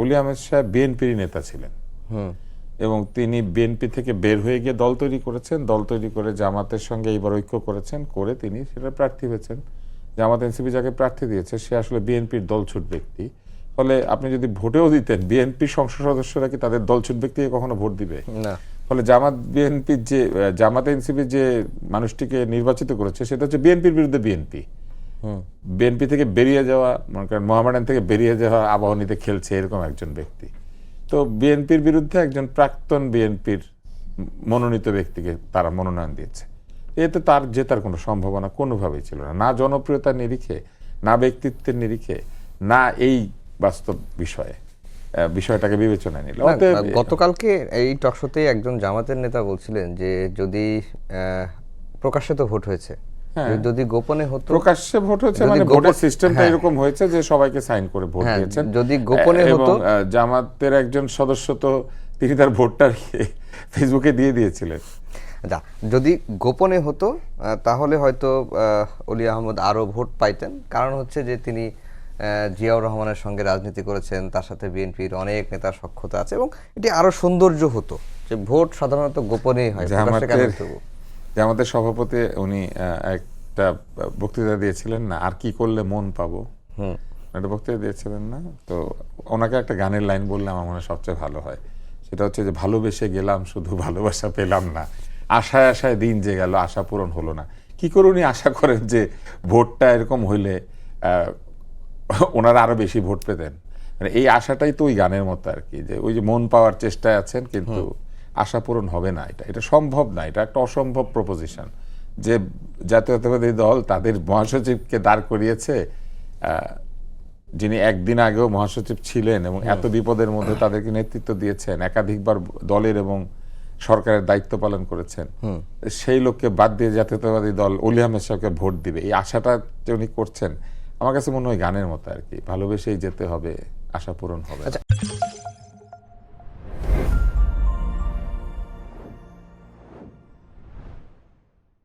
ওলি আহমেদ সাহেব বিএনপির নেতা ছিলেন এবং তিনি বিএনপি থেকে বের হয়ে গিয়ে দল তৈরি করেছেন, দল তৈরি করে জামাতের সঙ্গে এইবার ঐক্য করেছেন, করে তিনি সেটা প্রার্থী হয়েছেন। জামাত এনসিপি যাকে প্রার্থী দিয়েছে সে আসলে বিএনপির দলছুট ব্যক্তি। ফলে আপনি যদি ভোটেও দিতেন, বিএনপির সংসদ সদস্যরা কি তাদের দলছুট ব্যক্তিকে কখনো ভোট দিবে না। ফলে জামাত এনসিপির যে মানুষটিকে নির্বাচিত করেছে সেটা হচ্ছে বিএনপির বিরুদ্ধে বিএনপি থেকে বেরিয়ে যাওয়া, মোহামেডান থেকে বেরিয়ে যাওয়া আবাহনীতে খেলছে এরকম একজন ব্যক্তি। তো বিএনপির বিরুদ্ধে একজন প্রাক্তন বিএনপির মনোনীত ব্যক্তিকে তারা মনোনয়ন দিয়েছে। এতে তার জেতার কোনো সম্ভাবনা কোনোভাবেই ছিল না, না জনপ্রিয়তার নিরিখে, না ব্যক্তিত্বের নিরিখে, না এই বাস্তব বিষয়টাকে বিবেচনায় নিল। গতকালকে এই টকশোতে একজন জামাতের নেতা বলছিলেন যে যদি প্রকাশ্যে তো ভোট হয়েছে, যদি গোপনে হতো, প্রকাশ্যে ভোট হয়েছে মানে ভোটের সিস্টেমটা এরকম হয়েছে যে সবাইকে সাইন করে ভোট দিয়েছেন, যদি গোপনে হতো। জামাতের একজন সদস্য তো তিনি তার ভোটটা ফেসবুকে দিয়ে দিয়েছিলেন। যদি গোপনে হতো তাহলে হয়তো অলি আহমদ আরো ভোট পাইতেন। কারণ হচ্ছে যে তিনি জিয়াউর রহমানের সঙ্গে রাজনীতি করেছেন, তার সাথে বিএনপির অনেক নেতার সখ্যতা আছে এবং এটি আরো সৌন্দর্য হতো যে ভোট সাধারণত গোপনেই হয়। জামাতের সভাপতি উনি একটা বক্তৃতা দিয়েছিলেন না, আর কি করলে মন পাবো, একটা বক্তৃতা দিয়েছিলেন না? তো ওনাকে একটা গানের লাইন বললে আমার মনে সবচেয়ে ভালো হয়, সেটা হচ্ছে যে ভালোবেসে গেলাম শুধু ভালোবাসা পেলাম না, আশায় আশায় দিন যে গেল আশা পূরণ হলো না। কি করে উনি আশা করেন যে ভোটটা এরকম হইলে ওনারা আরো বেশি ভোট পেতেন? মানে এই আশাটাই তো ওই গানের মতো আর কি, যে ওই যে মন পাওয়ার চেষ্টায় আছেন কিন্তু আশা পূরণ হবে না, এটা সম্ভব না, এটা একটা অসম্ভব প্রপোজিশন। যে জাতীয়তাবাদী দল তাদের মহাসচিবকে দাঁড় করিয়েছে, যিনি একদিন আগেও মহাসচিব ছিলেন এবং এত বিপদের মধ্যে তাদেরকে নেতৃত্ব দিয়েছেন, একাধিকবার দলের এবং সরকারের দায়িত্ব পালন করেছেন, সেই লোককে বাদ দিয়ে জাতীয়তাবাদী দল ওলি আহমেদ সাহেবকে ভোট দিবে, এই আশাটা যে উনি করছেন আমার কাছে মনে হয় গানের মতো আর কি, ভালোবেসেই যেতে হবে, আশা পূরণ হবে।